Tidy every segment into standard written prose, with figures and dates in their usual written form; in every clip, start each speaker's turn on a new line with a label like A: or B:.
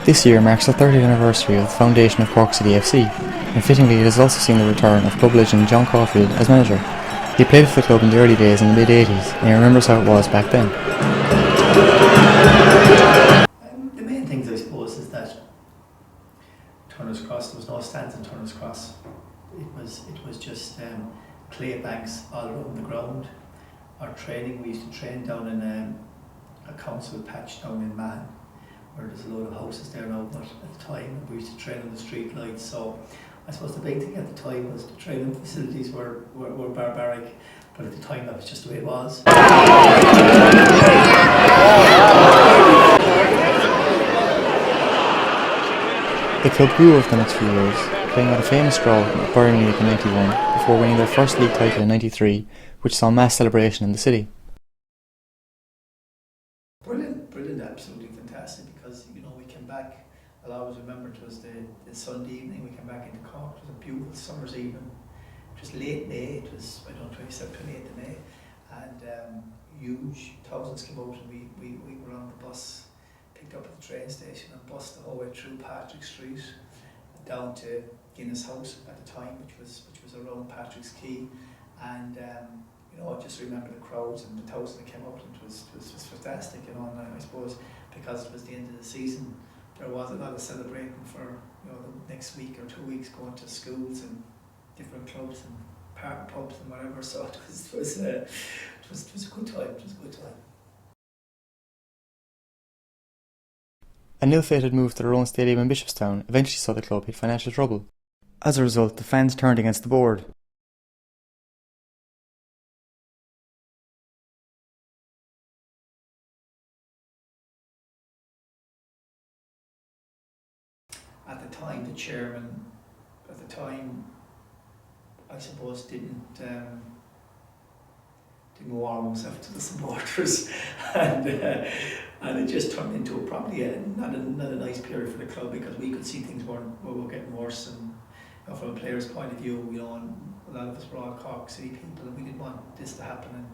A: This year marks the 30th anniversary of the foundation of Cork City FC, and fittingly it has also seen the return of club legend John Caulfield as manager. He played for the club in the early days in the mid-80s, and he remembers how it was back then.
B: The main things, I suppose, is that Turner's Cross, there was no stands in Turner's Cross. It was just clay banks all around the ground. Our training, we used to train down in a council patch down in Man, where there's a load of houses there now, but at the time we used to train on the street lights. So I suppose the big thing at the time was the training facilities were barbaric, but at the time that was just the way it was.
A: The club grew over the next few years, playing out a famous draw at Bayern Munich in 91 before winning their first league title in 93, which saw mass celebration in the city.
B: Brilliant, absolutely fantastic, because we came back. I'll always remember it was the Sunday evening. We came back into Cork. It was a beautiful summer's evening. It was late May. It was 27th, 28th of May, and huge thousands came out, and we were on the bus, picked up at the train station, and bussed the whole way through Patrick Street down to Guinness House at the time, which was around Patrick's Quay, and I just remember the crowds and the thousands that came out, and it was fantastic, and I suppose because it was the end of the season, there was a lot of celebrating for the next week or 2 weeks, going to schools and different clubs and park pubs and whatever. So it was a good time. It was a good time.
A: An ill-fated move to their own stadium in Bishopstown eventually saw the club hit financial trouble. As a result, the fans turned against the board.
B: At the time, the chairman, I suppose, didn't warm himself to the supporters, and it just turned into probably not a nice period for the club, because we could see things were getting worse, and from a player's point of view, and a lot of us were all Cork City people, and we didn't want this to happen.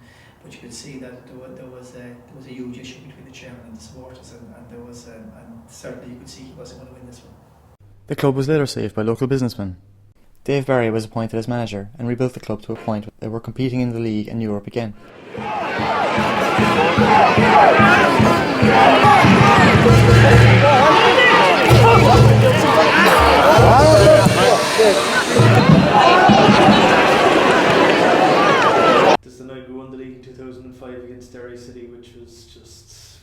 B: But you could see that there was a huge issue between the chairman and the supporters, and there was and certainly you could see he wasn't going to win this one.
A: The club was later saved by local businessmen. Dave Barry was appointed as manager and rebuilt the club to a point where they were competing in the league and Europe again.
C: This is the night we won the league in 2005 against Derry City, which was just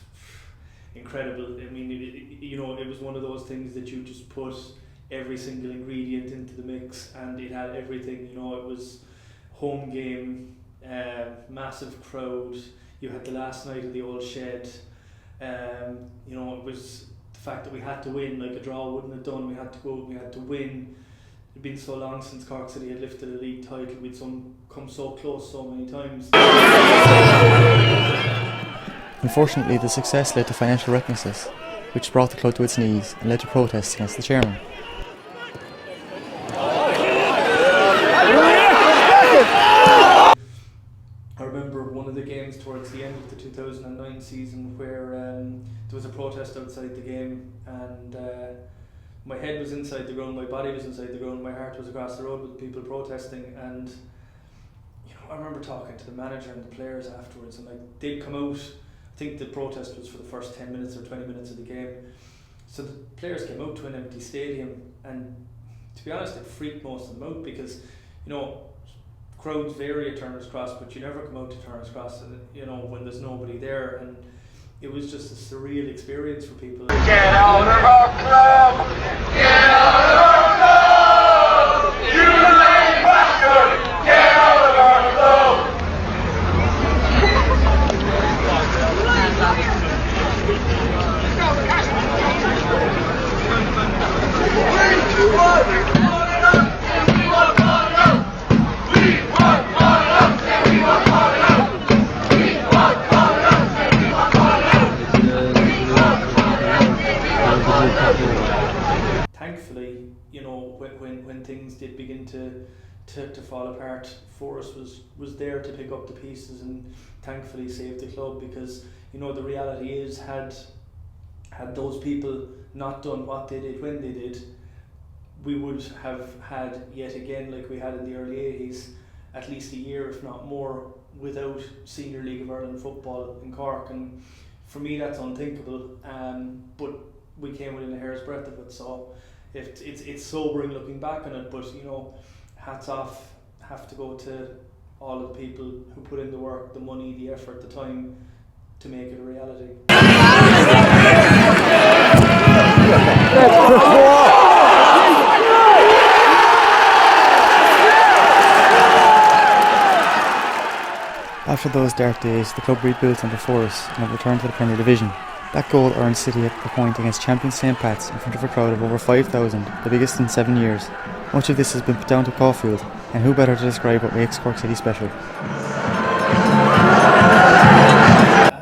C: incredible. I mean, it was one of those things that you just put every single ingredient into the mix, and it had everything. It was home game, massive crowd. You had the last night of the old shed. It was the fact that we had to win. Like, a draw wouldn't have done. We had to go. We had to win. It'd been so long since Cork City had lifted a league title. We'd come so close so many times.
A: Unfortunately, the success led to financial recklessness, which brought the club to its knees and led to protests against the chairman.
C: I remember one of the games towards the end of the 2009 season where there was a protest outside the game, and my head was inside the ground, my body was inside the ground, my heart was across the road with people protesting, and I remember talking to the manager and the players afterwards, and they'd come out. I think the protest was for the first 10 minutes or 20 minutes of the game, so the players came out to an empty stadium, and to be honest, it freaked most of them out, because crowds vary at Turner's Cross, but you never come out to Turner's Cross when there's nobody there, and it was just a surreal experience for people.
D: Get out of our club! Get out of our club! You lame bastard! Get out of our club!
C: Thankfully, when things did begin to fall apart, Forrest was there to pick up the pieces and thankfully save the club, because the reality is, had those people not done what they did when they did, we would have had yet again, like we had in the early 80s, at least a year, if not more, without Senior League of Ireland football in Cork. And for me, that's unthinkable. But we came within a hair's breadth of it. So it's sobering looking back on it. But hats off have to go to all of the people who put in the work, the money, the effort, the time to make it a reality.
A: After those dark days, the club rebuilt under Forrest and have returned to the Premier Division. That goal earned City at the point against champion St Pat's in front of a crowd of over 5,000, the biggest in 7 years. Much of this has been put down to Caulfield, and who better to describe what makes Cork City special?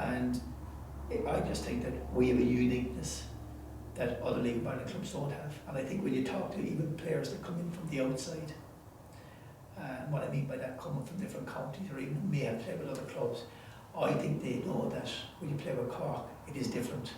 B: And I just think that we have a uniqueness that other League of Ireland clubs don't have. And I think when you talk to even players that come in from the outside, and what I mean by that, coming from different counties or even may have played with other clubs, I think they know that when you play with Cork, it is different.